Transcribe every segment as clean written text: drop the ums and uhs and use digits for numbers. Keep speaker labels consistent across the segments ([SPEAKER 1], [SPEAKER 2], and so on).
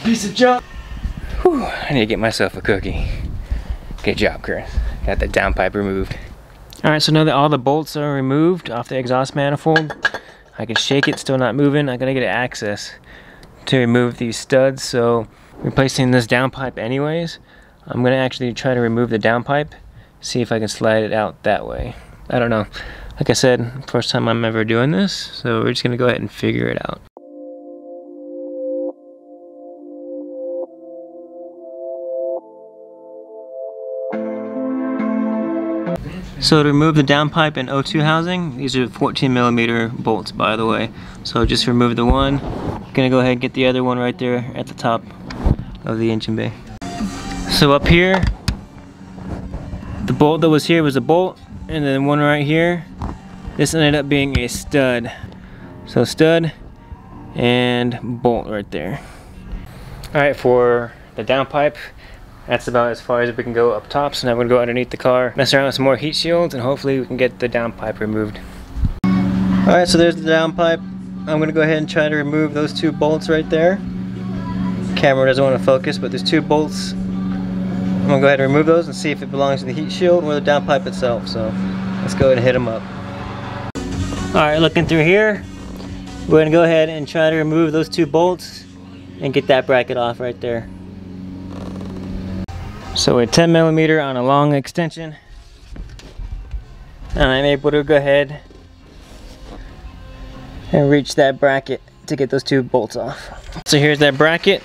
[SPEAKER 1] piece of junk. Whew, I need to get myself a cookie. Good job, Chris. Got the downpipe removed. Alright, so now that all the bolts are removed off the exhaust manifold, I can shake it, still not moving. I gotta get access to remove these studs, so replacing this downpipe anyways, I'm gonna actually try to remove the downpipe, see if I can slide it out that way. I don't know. Like I said, first time I'm ever doing this, so we're just gonna go ahead and figure it out. So to remove the downpipe and O2 housing, these are 14mm bolts, by the way. So just remove the one. Gonna go ahead and get the other one right there at the top of the engine bay. So up here, the bolt that was here was a bolt, and then one right here, this ended up being a stud. So stud and bolt right there. Alright, for the downpipe, that's about as far as we can go up top. So now we're gonna go underneath the car, mess around with some more heat shields, and hopefully we can get the downpipe removed. Alright, so there's the downpipe. I'm gonna go ahead and try to remove those two bolts right there. Camera doesn't want to focus, but there's two bolts. I'm gonna go ahead and remove those and see if it belongs to the heat shield or the downpipe itself. So let's go ahead and hit them up. Alright, looking through here, we're gonna go ahead and try to remove those two bolts and get that bracket off right there. So we're 10mm on a long extension, and I'm able to go ahead and reach that bracket to get those two bolts off. So here's that bracket.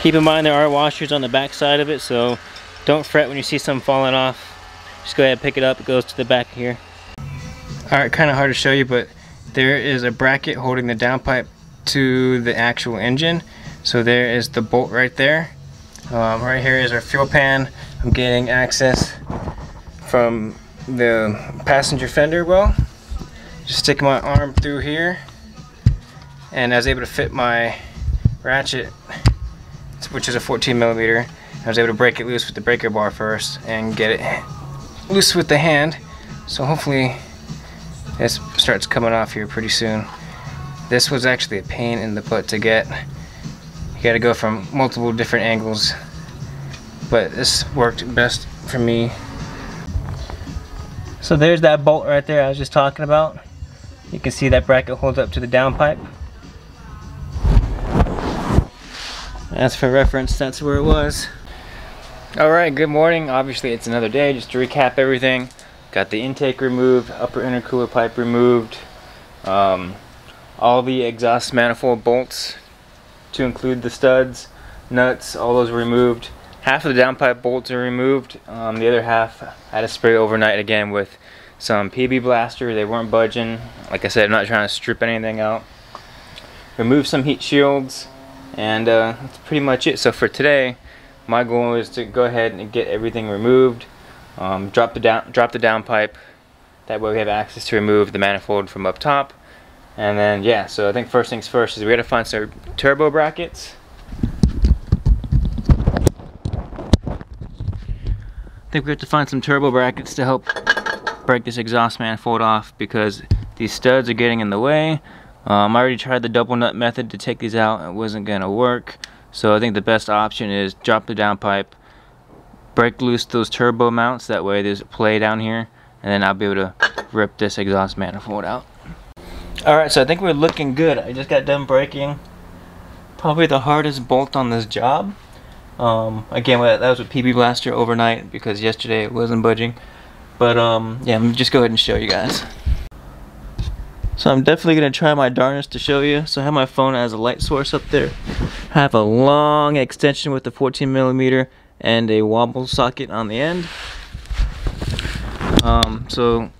[SPEAKER 1] Keep in mind there are washers on the back side of it, so don't fret when you see some falling off. Just go ahead and pick it up, it goes to the back here. Alright, kind of hard to show you, but there is a bracket holding the downpipe to the actual engine. So there is the bolt right there. Right here is our fuel pan. I'm getting access from the passenger fender well. Just sticking my arm through here, and I was able to fit my ratchet, which is a 14mm. I was able to break it loose with the breaker bar first and get it loose with the hand. So hopefully this starts coming off here pretty soon. This was actually a pain in the butt to get. You gotta go from multiple different angles, but this worked best for me. So there's that bolt right there I was just talking about. You can see that bracket holds up to the downpipe. As for reference, that's where it was. Alright, good morning. Obviously it's another day. Just to recap everything, got the intake removed, upper intercooler pipe removed, all the exhaust manifold bolts to include the studs, nuts, all those were removed. Half of the downpipe bolts are removed. The other half I had to spray overnight again with some PB Blaster. They weren't budging. Like I said, I'm not trying to strip anything out. Remove some heat shields, and that's pretty much it. So for today, my goal is to go ahead and get everything removed. Drop the downpipe. That way we have access to remove the manifold from up top. And then yeah, so I think first things first is we gotta find some turbo brackets. I think we have to find some turbo brackets to help break this exhaust manifold off, because these studs are getting in the way. I already tried the double nut method to take these out. It wasn't gonna work. So I think the best option is drop the downpipe, break loose those turbo mounts. That way there's a play down here, and then I'll be able to rip this exhaust manifold out. Alright, so I think we're looking good. I just got done breaking probably the hardest bolt on this job. Again, that was with PB Blaster overnight because yesterday it wasn't budging. But yeah, let me just go ahead and show you guys. So I'm definitely going to try my darnest to show you. So I have my phone as a light source up there. I have a long extension with a 14mm and a wobble socket on the end. So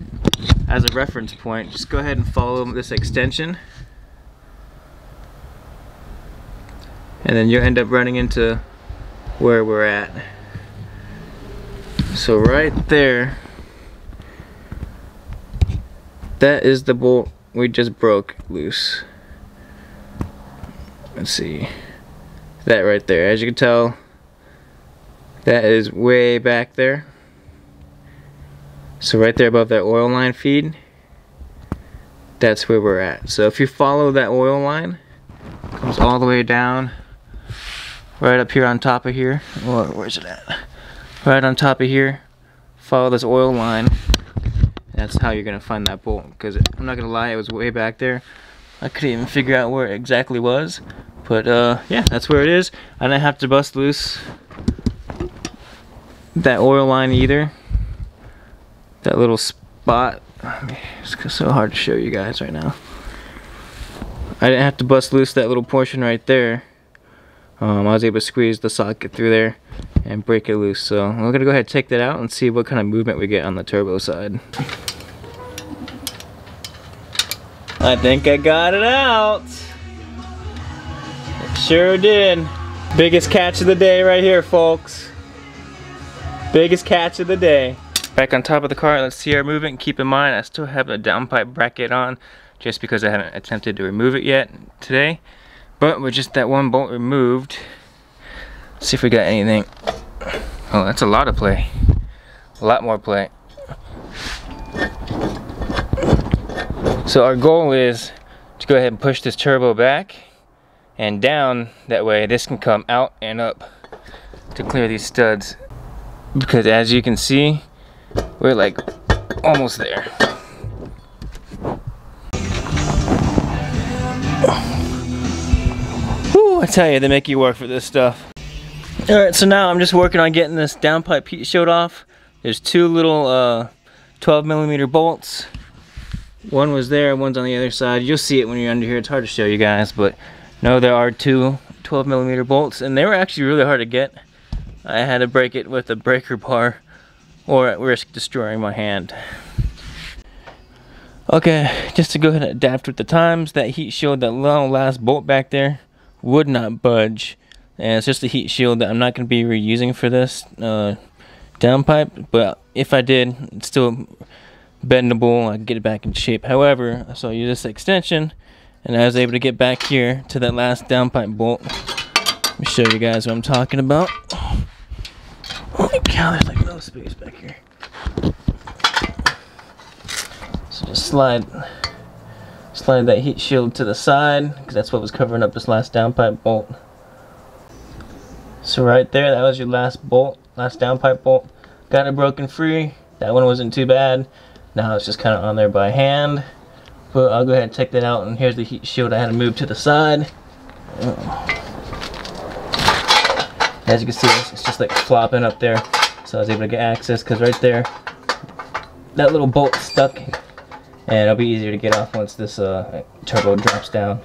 [SPEAKER 1] as a reference point, just go ahead and follow this extension, and then you'll end up running into where we're at. So right there, that is the bolt we just broke loose. Let's see, that right there, as you can tell, that is way back there. So right there above that oil line feed, that's where we're at. So if you follow that oil line, it comes all the way down right up here on top of here. Where's it at? Right on top of here. Follow this oil line. That's how you're gonna find that bolt. Because I'm not gonna lie, it was way back there. I couldn't even figure out where it exactly was. But yeah, that's where it is. I didn't have to bust loose that oil line either. That little spot. It's so hard to show you guys right now. I didn't have to bust loose that little portion right there. I was able to squeeze the socket through there and break it loose. So I'm gonna go ahead and take that out and see what kind of movement we get on the turbo side. I think I got it out. It sure did. Biggest catch of the day right here, folks. Biggest catch of the day. Back on top of the car, let's see our movement. Keep in mind, I still have a downpipe bracket on just because I haven't attempted to remove it yet today. But with just that one bolt removed, let's see if we got anything. Oh, that's a lot of play. A lot more play. So our goal is to go ahead and push this turbo back and down. That way this can come out and up to clear these studs. Because as you can see, we're like almost there. Whew, I tell you, they make you work for this stuff. Alright, so now I'm just working on getting this downpipe heat shield off. There's two little 12mm bolts. One was there, one's on the other side. You'll see it when you're under here. It's hard to show you guys, but no, there are two 12mm bolts, and they were actually really hard to get. I had to break it with a breaker bar or at risk destroying my hand. Okay, just to go ahead and adapt with the times, that heat shield, that little last bolt back there, would not budge. And it's just a heat shield that I'm not going to be reusing for this downpipe, but if I did, it's still bendable. I can get it back in shape. However, so I use this extension, and I was able to get back here to that last downpipe bolt. Let me show you guys what I'm talking about. Oh my god, there's like no space back here. So just slide that heat shield to the side, because that's what was covering up this last downpipe bolt. So right there, that was your last bolt, last downpipe bolt. Got it broken free. That one wasn't too bad. Now it's just kind of on there by hand. But I'll go ahead and take that out, and here's the heat shield I had to move to the side. As you can see, it's just like flopping up there. So I was able to get access, because right there, that little bolt's stuck. And it'll be easier to get off once this turbo drops down.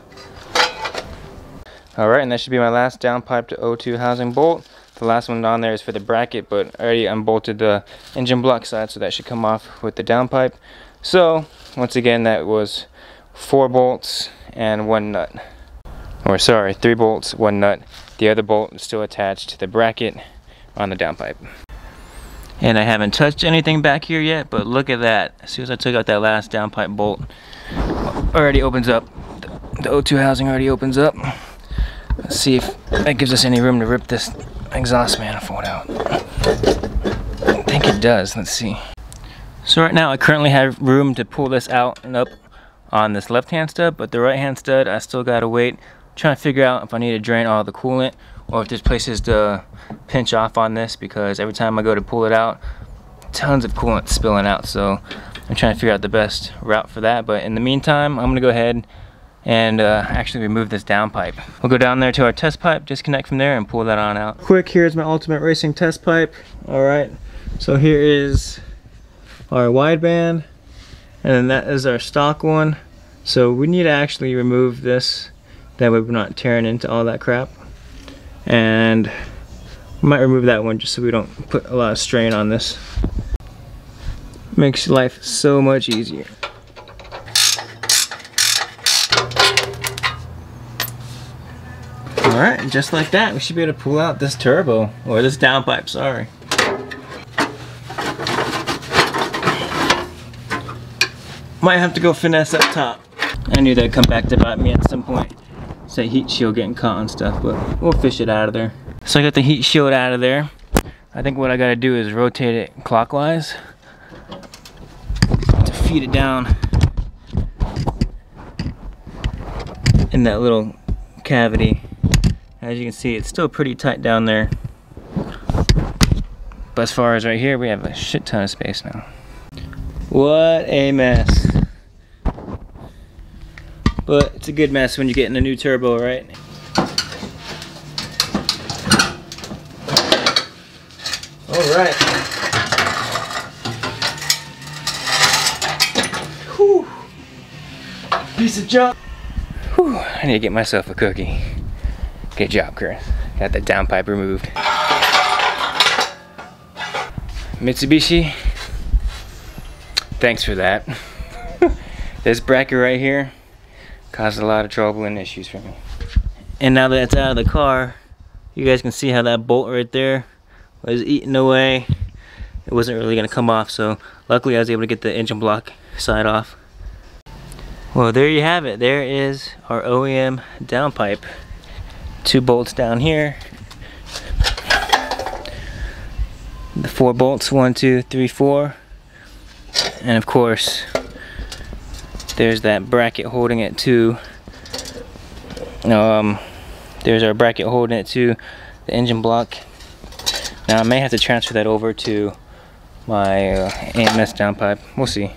[SPEAKER 1] Alright, and that should be my last downpipe to O2 housing bolt. The last one on there is for the bracket, but I already unbolted the engine block side, so that should come off with the downpipe. So, once again, that was 4 bolts and 1 nut. Or sorry, 3 bolts, 1 nut. The other bolt is still attached to the bracket on the downpipe. And I haven't touched anything back here yet, but look at that. As soon as I took out that last downpipe bolt, already opens up. The O2 housing already opens up. Let's see if that gives us any room to rip this exhaust manifold out. I think it does. Let's see. So right now I currently have room to pull this out and up on this left-hand stud, but the right-hand stud I still gotta wait. I'm trying to figure out if I need to drain all the coolant or if there's places to pinch off on this, because every time I go to pull it out, tons of coolant spilling out. So I'm trying to figure out the best route for that. But in the meantime, I'm gonna go ahead and actually remove this downpipe. We'll go down there to our test pipe, disconnect from there, and pull that on out. Quick, here's my Ultimate Racing test pipe. Alright, so here is our wideband, and then that is our stock one. So we need to actually remove this, that way we're not tearing into all that crap. And we might remove that one just so we don't put a lot of strain on this. Makes life so much easier. Alright, just like that, we should be able to pull out this turbo, or this downpipe, sorry. Might have to go finesse up top. I knew that'd come back to bite me at some point. Say heat shield getting caught and stuff, but we'll fish it out of there. So I got the heat shield out of there. I think what I gotta do is rotate it clockwise to feed it down in that little cavity As you can see, it's still pretty tight down there. But as far as right here, we have a shit ton of space now. What a mess. But it's a good mess when you're getting a new turbo, right? Alright. Whew. Piece of junk. Whew. I need to get myself a cookie. Good job, Chris. Got the downpipe removed. Mitsubishi, thanks for that. This bracket right here caused a lot of trouble and issues for me. And now that it's out of the car, you guys can see how that bolt right there was eaten away. It wasn't really gonna come off, so luckily I was able to get the engine block side off. Well, there you have it. There is our OEM downpipe. 2 bolts down here. The 4 bolts, 1, 2, 3, 4. And of course, there's that bracket holding it to, there's our bracket holding it to the engine block. Now I may have to transfer that over to my AMS downpipe. We'll see.